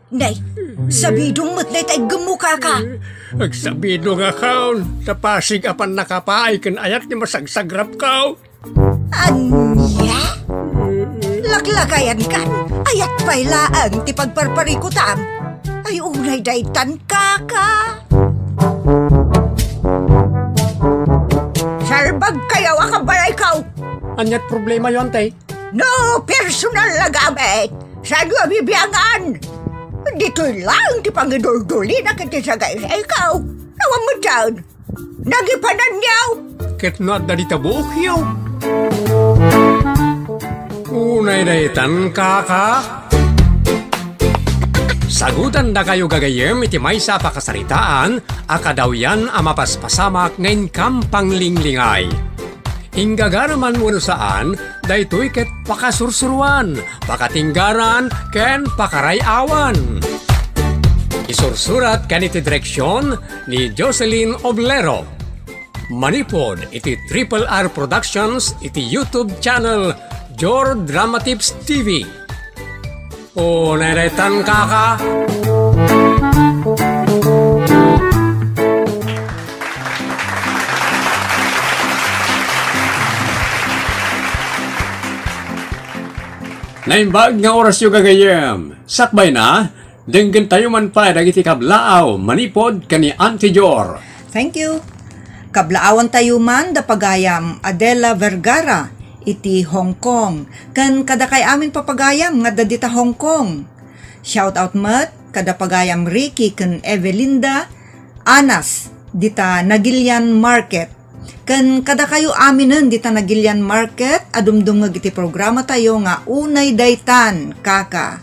Nay, sabidong mo't na itay gemuka ka. Agsabido nga kaon, sa Pasig apan nakapaay kan ayat ni masagsagrap kao. Anya? Laklakayan kan, ayat pa'y laang ti pagparparikutam. Ay unay daytan kaka. Sarbag kayaw akabalay kao. Anyat problema yon, tay? No personal na gamit. Saan nga bibiyangan? Dito'y lang ti pangidol-duli na kiti sa gaya sa ikaw. Nawang mo dyan. Nagipanan niyaw. Ket not dali tabuok yaw. Unay daytan kaka. Sagutan da kayo gagayem iti may sa pakasaritaan, akadaw yan amapaspasamak ngayon kampang linglingay. Hinggagaraman mo saan, daytoy ket pakasursuruan, pakatinggaran, ken pakarayawan. Isursurat ken iti direksyon ni Jocelyn Oblero. Manipod iti Triple R Productions iti YouTube channel Jor Drama Tips TV. O neretan kaka. Naimbag nga oras yung gagayam. Sakbay na, denggan tayo man pa dagiti kablaaw, manipod kani Auntie Jor. Thank you. Kablaawan tayo man da pagayam Adela Vergara iti Hong Kong. Kan kada kay amin papagayam nga dadita Hong Kong. Shout out mat kada pagayam Ricky kan Evelinda Anas dita Nagilian Market. Kan kada kayo aminen dita Nagilian Market, adumdum nga giti programa tayo nga unay daytan kaka.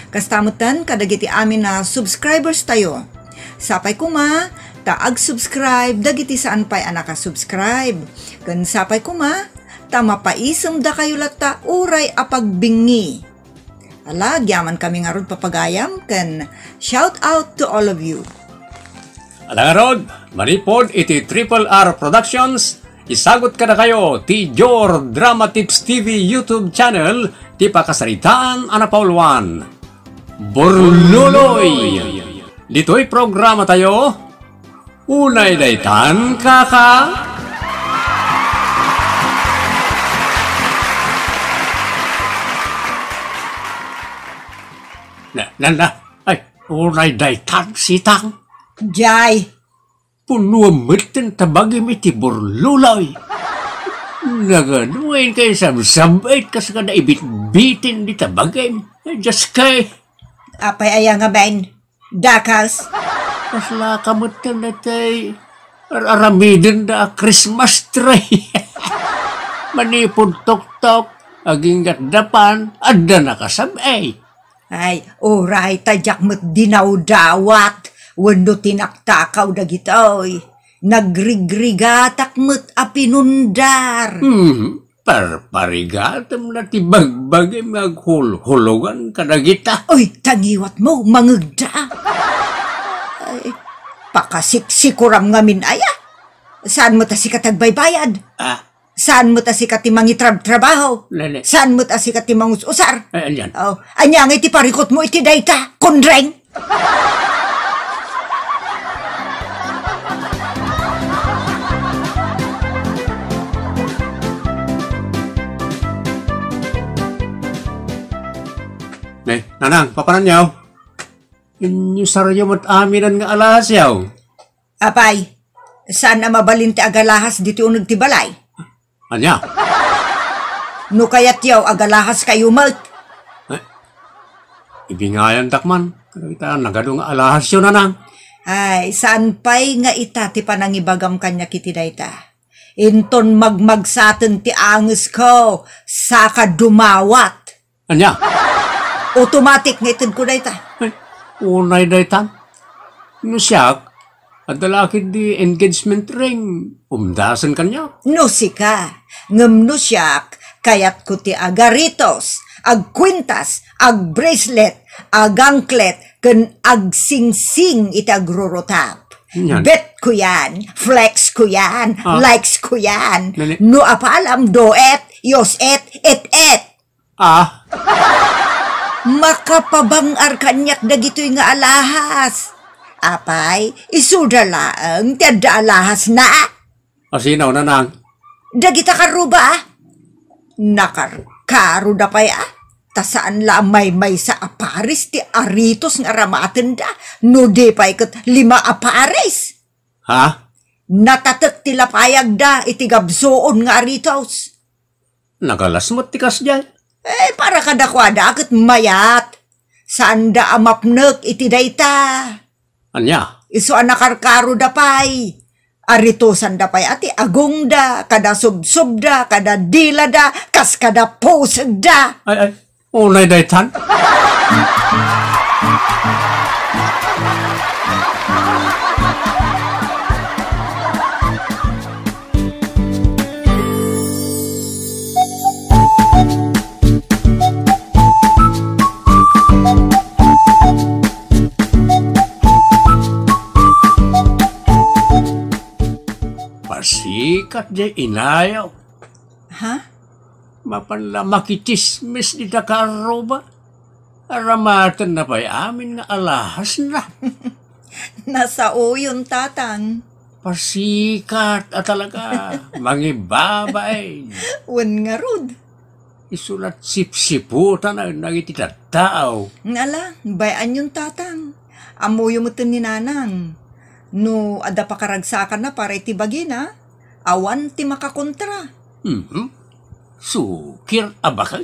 Kastamutan kada giti amin na subscribers tayo. Sapay kuma, taag-subscribe dagiti saan pa'y anaka-subscribe. Kan sapay kuma, ta mapaisem da kayo lata uray apagbingi. Ala, gyaman kami nga rod papagayam, kan shout out to all of you. Ala rod, manipod iti Triple R Productions, isagot ka na kayo ti Jor Drama Tips TV YouTube channel, ti pakasaritaan anapauluan. Borluloy! Dito'y programa tayo, unay daytan kaka. Ay, unay daytan sitang. Jay! Punuamit tabagim iti borluloy. Naganuin kayo samsambait kasi ka na ibit-bitin di tabagim. Just kay. Apay aya nga ben, dakas. Kasla kamot ka na tay. Aramidin na Christmas tree. Manipod tok-tok. Aging gatdapan. Adda na kasabay. Ay, oray, tajak mo't dinaw-dawat. Wendo tinaktakaw dagitoy. Nagrigrigatak mo't apinundar. Parparigatam na ti bagbagay maghulugan ka na kita. Uy, tagiwat mo, mangagda. Ay, pakasiksikuram nga minaya. Saan mo ta si katagbaybayad? Saan mo ta si katimangitrab-trabaho? Lele. Saan mo ta si katimangus-usar? Ay, alyan. Oh, anya nga iti parikot mo iti dayta, kundreng. Nanang, papanan yaw. Inyo saryo mo't aminan nga alahas yaw. Apay, saan na mabalinti agalahas dito unag ti balay? Anya? No kayat yaw agalahas kayo malt. Ibingayan takman. Kita nagado nga alahas yun, nanang. Ay, saan pa'y nga itati pa nang ibagam kanya kiti dayta? Inton magmagsaten ti anges ko, saka dumawat. Anya? Automatic nga itid ko dayta. Unay daytan. No siyak, adalakid di engagement ring. Umdasan kanya. No sika, ngam no siyak, kayat ko ti agaritos, agkwintas, agbracelet, agangklet, ken agsingsing iti agrorotap. Yan. Bet ko yan, flex ko yan, likes ko yan. Nani? No apalam doet, yos et. Makapabangar kanyak dagitoy nga alahas. Apay, isuda laang tiada alahas na. Asinaw na nang. Dagita karuba. Nakarkaro da pay tasaan la may sa aparis ti aritos nga ramaten da. No de pay ket 5 aparis. Ha? Natatek ti lapayag da iti gabsoon nga aritos. Nagalasmot ti kasjay. Para kadakwada ket mayat. Saan da amapnek iti dayta. Anya? Isu anakarkaro da pay. Aritosan da pay ati agong da, kada subsub da, kada dila da, kas kada poseg da. Ay, unay daytan. Pasikat jay inayaw. Ha? Mapanla makichismis di Dakaroba. Aramatan na pa'y amin nga alahas na. Nasa uyon tatang. Pasikat at talaga. Mangibabay. Wen nga rod. Isulat sipsiputan na nagititatao. Ngala, bayan yung tatang. Amuyo mo ni nanang. No, ada pa karagsakan na para itibagi na. Awan ti makakontra. Sukir abakay.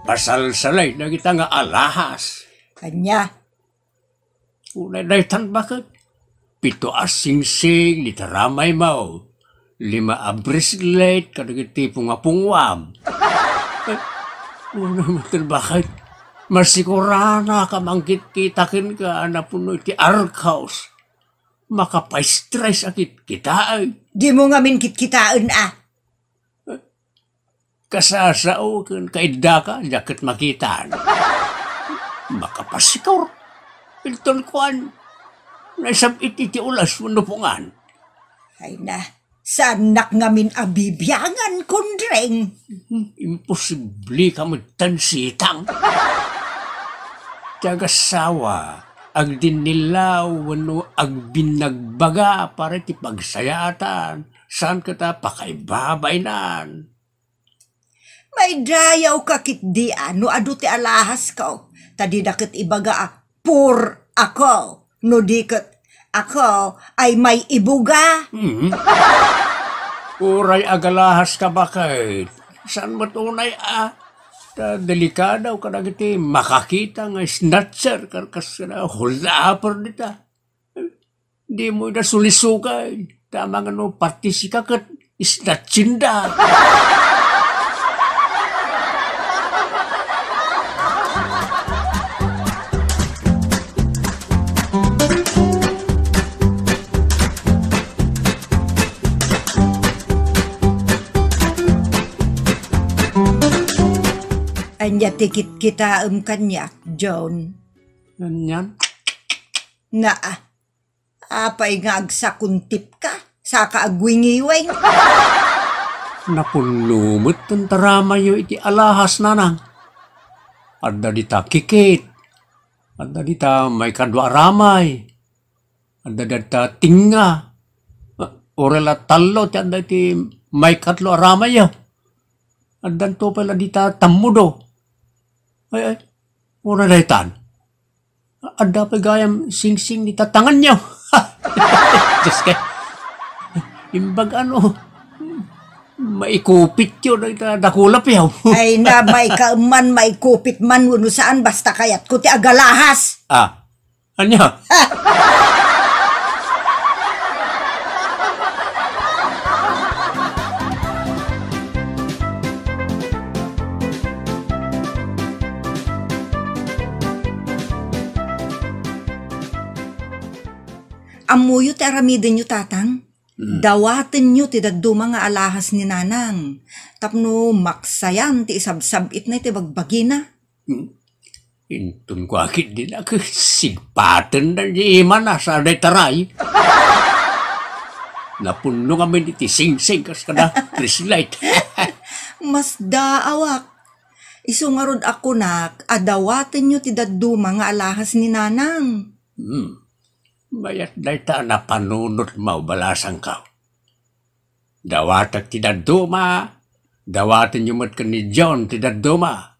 Pasal-salay na kita nga alahas. Kanya. Unay daytan bakit? 7 sing-sing, litaramay mau. 5 brislet, kadagiti pungwam. Una mater bakit? Marsikurana ka mangkit-kitakin ka na puno iti arkhaus. Makapay-stress akit kita ay. Di mo nga min kitkitaan Kasasao kan kaida ka, jaket makitaan. Makapasikaw. Ilton kuan. Naisabit iti ulas manupungan. Ay na, sanak nga min abibyangan kundreng. Imposible ka magtansitang. Tiagasawa, ag dinilaw, wano ag binagbaga para ti pagsayatan. Saan ka ta pakaibabainan? May dayaw kakit di no adu ti alahas ko. Tadi dakit ibaga pur ako. No diket ako ay may ibuga. Uray agalahas ka bakit? Saan matunay delikadaw ka na giti makakita nga snatcher karkas ka na hulapar nita. Di mo na sulisukay. Tama nga no partisi ka kat snatchinda. Anya tikit kita kanyak, John. Ganyan. Nga apay nga agsakuntip ka, sa kaagwingiweng. Napunlumot ang taramayo iti alahas nanang. Adda dita kikit. Adda dita may kadwa ramay. Adda dita tinga. Orela talo ti adda iti may katlo aramayo. Adda to pala dita tamudo. Ay, mura daytan. Adda pa gayam sing-sing dita tangan niyo. Diyos kay. Imbag maikupit yun, nakulap yaw. Ay na, may kauman, may kupit man, wano saan, basta kayat ko ti agalahas. Anya? Amuyo ti aramiden nyo tatang. Dawaten nyo ti daduma nga alahas ni nanang. Tapno maksayan ti isabsabit na ti bagbagina. Intun ko akit din ako sigpatan na di iman na sa taray. Napuno kami iti sing-sing kas kada Chrislight. Mas daawak. Isungarod ako nak, adawaten nyo ti daduma nga alahas ni nanang. Bayat dayta na panunot mo balasang ka. Dawatak ti daduma, dawaten nyo mat ka ni John ti daduma.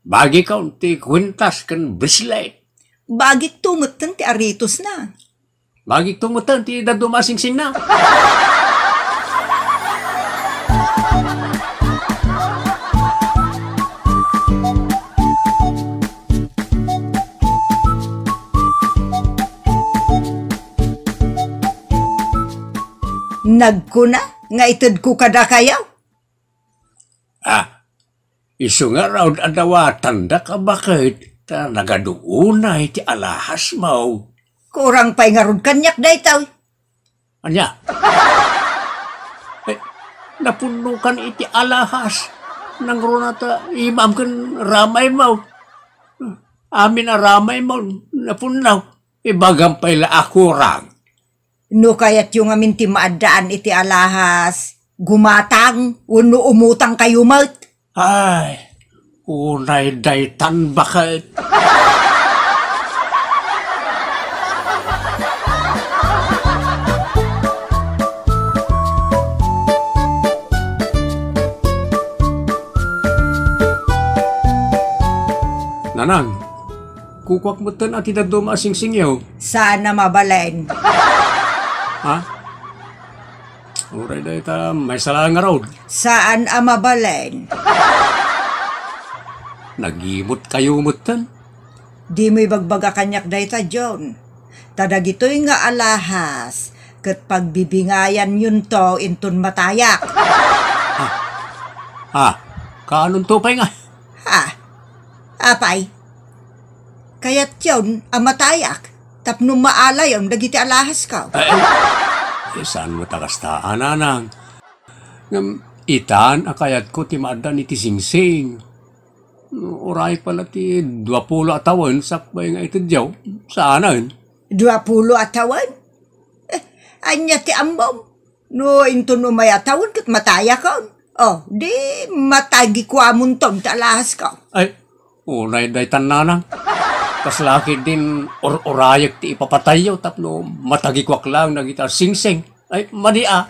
Bagi ka ti kwintas kan Chrislight. Bagik tumutan ti aritos na. Bagi tumutan ti daduma sing-sing na. Nagkuna nga ited ko kada kayaw. Isu nga raw adawatan da ka bakit ta nagaduunay ti alahas mo. Kurang pa'y nga rod kanyak daytaw. Anya? Napuno kan iti alahas. Nang runata imam kan ramay mo. Amin na ramay mo. Napunaw. Ibagam pa'y akurang. No kayat yung amin ti maadaan iti alahas. Gumatang, uno umutang kayo mat. Ay, unay daytan bakit? Nanang, kukwak mo tan at idadum asing-singyaw. Sana mabalain. Ha? Uray dayta, may sala nga raw. Saan mabalain? Nagimot kayo mutan. Di mo'y bagbaga kanyak dayta, John. Tadagito'y nga alahas, kat pagbibingayan yun to intun matayak. Kaanon to pa'y nga? Apay? Kaya't yun, matayak. Tapno maalay ang dagiti alahas ka. Saan mo takastaan, anang? Itan, akayat ko ti maadan iti sing-sing. Uray pala ti 20 atawan, sakbay nga ito diyaw. Saanan? 20 atawan? Anya ti ambom. No, into no may atawan kat mataya ka. Di matagi ko amon tong talahas ka. Unay daytan nanang. Kaslaki din orayak ti ipapatayo tapno matagikwak lang nagita sing-sing. Madia.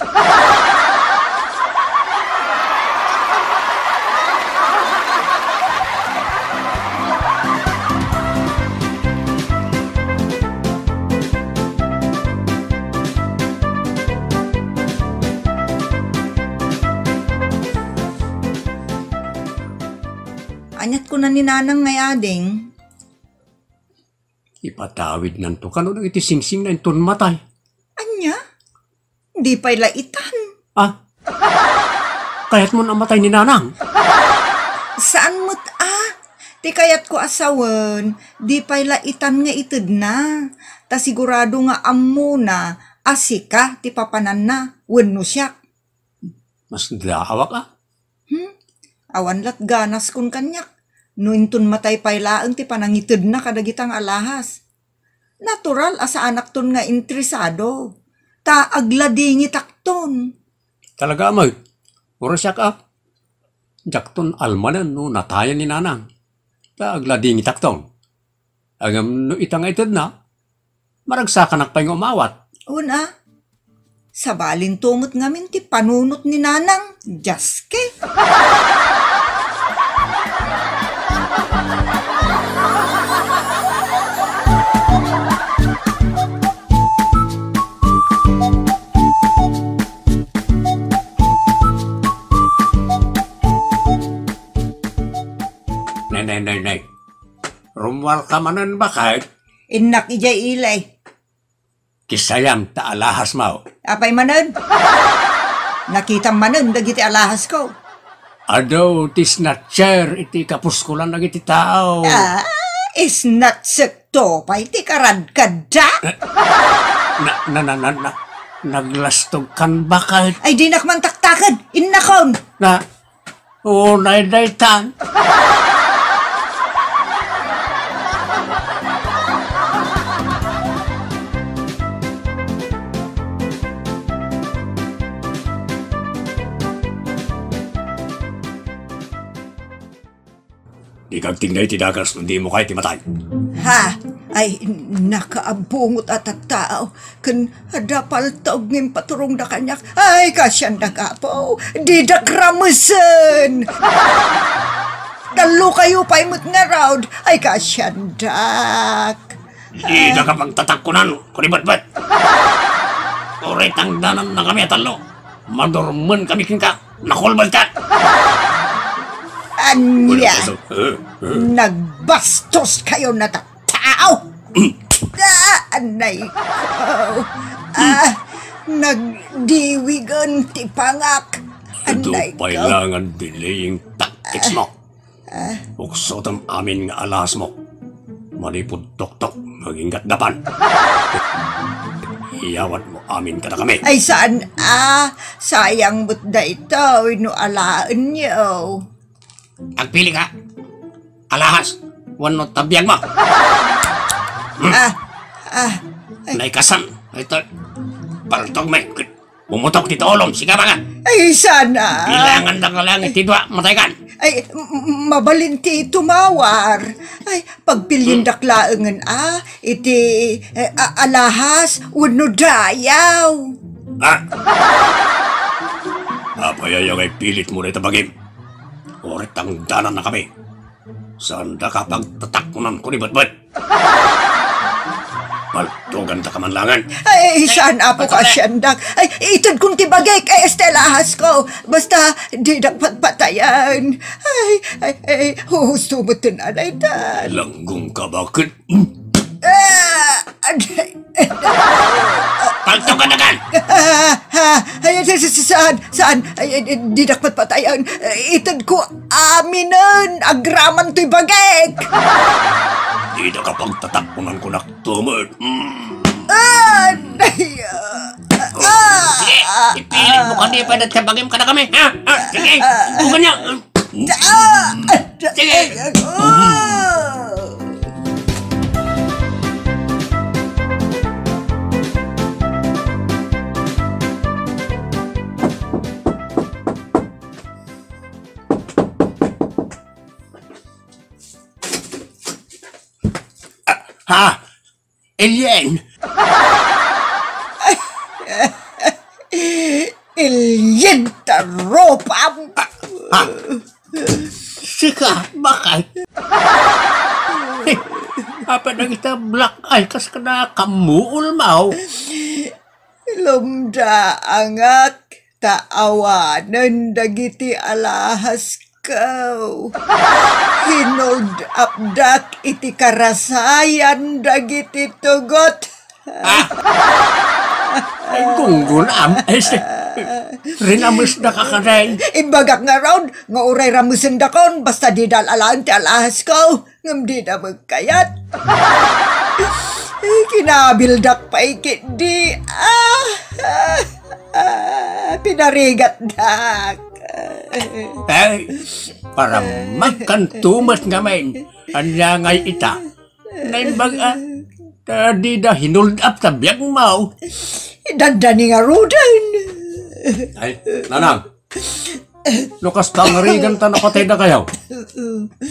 Anyat ko na ni nanang ngayading. Ipatawid nanto kano nang iti sing-sing na inton matay. Anya? Di pa'y laitan. Kayat mo namatay ni nanang? Saan mo't Ti kayat ko asawan, di pa'y laitan nga ited na. Ta sigurado nga ammo na, asika ti papanan na, wenno siya. Mas daawak Awan lat ganas kun kanyak. No intun matay pa'y laeng ti panangited na kadagitang alahas. Natural asa anak ton nga interesado. Ta agladingi takton. Talaga mo, oras siya ka. Jakton almanan no natayan ni nanang. Ta agladingi takton. Agam no itang ited na, maragsakan pa'y umawat. Una, sabalin tumot ngamin ti panunot ni nanang, jaske. Nay. Rumwal ka manan bakit? Inak ijay ilay. Kisayam ta alahas mo. Apay manan? Nakita manan dagiti alahas ko. Ado, ti snatcher, iti kapuskulan na iti tao. Is not sekto pa iti karadkad da. Naglastog kan bakit? Ay di nakmantaktakan, innakon. Di kag tingnay tidagas, hindi mo kayo timatay. Ha? Ay, nakaabungot at tao. Kan hadapal taog ng paturong da kanyak. Ay, kasyan da kapo. Di da kramasan. Dalo kayo pa imot nga round. Ay, kasyan dak. Di da kapag tatakkunan, kuribat-bat. Oray tangdanan na kami atalo. Madorman kami kinka. Nakulbal ka. Anya, nagbastos kayo na tao. Anay ko. Nagdiwigan ti pangak. Ito Anay ko. kailangan delaying tactics mo. Uksotam amin nga alas mo. Manipod tok-tok, magingat dapan. Iyawat mo amin kada kami. Ay saan sayang mo't da ito. Inualaan niyo. Agpili ka. Alahas. Wano tabiyag mo. Naikasan. Ito. Paltog may. Pumutok dito olom. Siga ba nga? Ay sana. Bilangan na ka lang itidwa. Matay kan. Ay, mabalinti tumawar. Ay, pagpilindaklaangan iti alahas, wano dayaw. Apayayang ay pilit mo na itabagim. Orit ang danan na kami. Saan da ka pagtatakkunan ko ni Batbat? Paltugan ta kamanlangan. Ay, saan apo ka siyandak? Ay, itod kong tibagay kay Estelahas ko. Basta, di dapat patayan. Ay, husto mo tinanay dan. Langgong ka bakit? Paltugan na kan! Saan? Di dapat patayan. Itod ko aminan. Agraman to'y bagay. Di na kapag tatakpunan ko naktumad. Sige, ipilit mo ka di pa na tabagim ka na kami. Sige, bukan niya. Sige. Ha? Alien! Alien taropam! Sika, bakit? Apa na kita black eye kas kana kamuul mau? Lumda angak taawanan dagiti alahas kau. Hinold updak iti karasayan dagiti tugot. Ay gunggun rinamus na kakaray. Imbagak nga round, nga uray ramusin dakon, basta di dalalaan ti alahas ko, ngam di na magkayat. Kinabildak pa ikit di, pinarigat dak. Ay, para magkantumas ngamen, anya ngay ita. Naimbag di da hinold up sa biyag mau. Dandani nga rudan. Ay, nanang. Lukas pangarigan ta nakatay na kayo.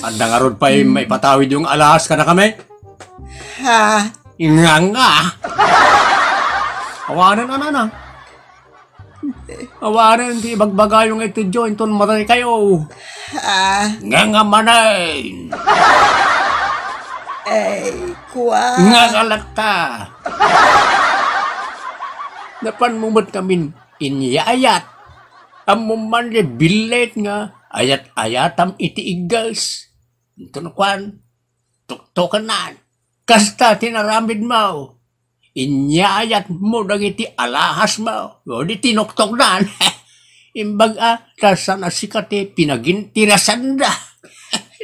Anda nga rod pa'y may patawid yung alahas ka na kami. Ha? Nga. Awanan na nanang. Awanan di bagbaga yung ito joint ton matay kayo. Nga manay. Ay, kuwa. Nga galata. Napan mo ba't kami inyayat? Ang man bilet nga ayat-ayatam iti igas. Ito na kwan. Tuktokan na. Kasta tinaramid mo. Inyayat mo dagiti alahas mo. O di tinoktok na. Imbag kasa na sikate pinagintirasan na.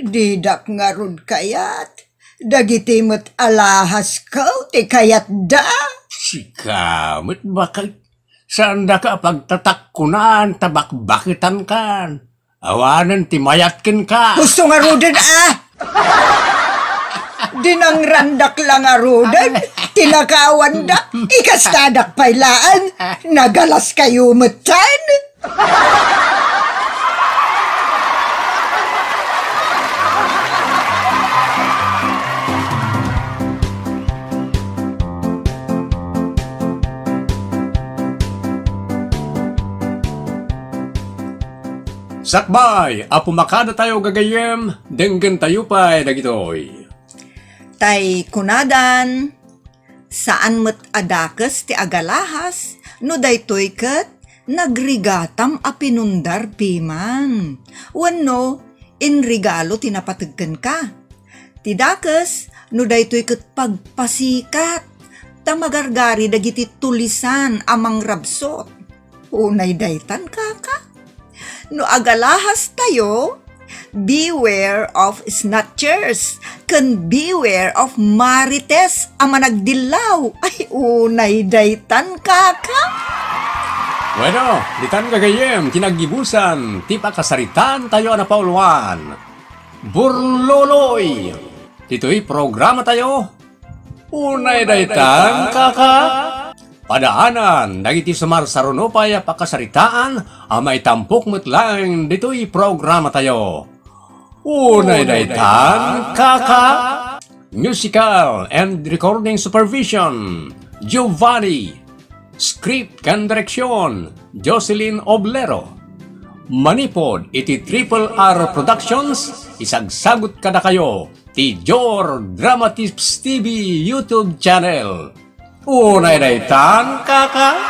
Didak nga rod kayat. Dagiti mo't alahas ko, ti kayat da. Sikamot bakit? Saan da ka pagtatakkunan, tabakbakitan kan? Awanan timayatkin ka. Gusto nga rodan Dinangrandak lang nga rodan. Tinakawan da. Ikastadak pailaan. Nagalas kayo mutan. Sakbay, apumakada tayo gagayem, denggan tayo pa'y dagitoy. Tay kunadan, saan met adakes ti agalahas, no daytoy ket nagrigatam a pinundar piman. Wenno, in regalo tinapatagken ka. Tidakes, no daytoy ket pagpasikat, tamagargari dagiti tulisan amang rabsot. Unay daytan kaka. No agalahas tayo, beware of snatchers, can beware of marites ama nagdilaw. Ay, unay daytan kaka. Bueno, ditan gagayem, kinagibusan, tipa kasaritan tayo na pauluan. Burloloy! Dito'y programa tayo. Unay daytan kaka. Padaanan, dagiti sumarsaruno paya pakasaritaan, amay tampok metlang dito'y programa tayo. Unay daytan kaka. Musical and recording supervision, Giovanni. Script and direction, Jocelyn Oblero. Manipod iti Triple R Productions, isagsagot kada kayo, ti Jor Dramatips TV YouTube channel. Unay daytan kaka.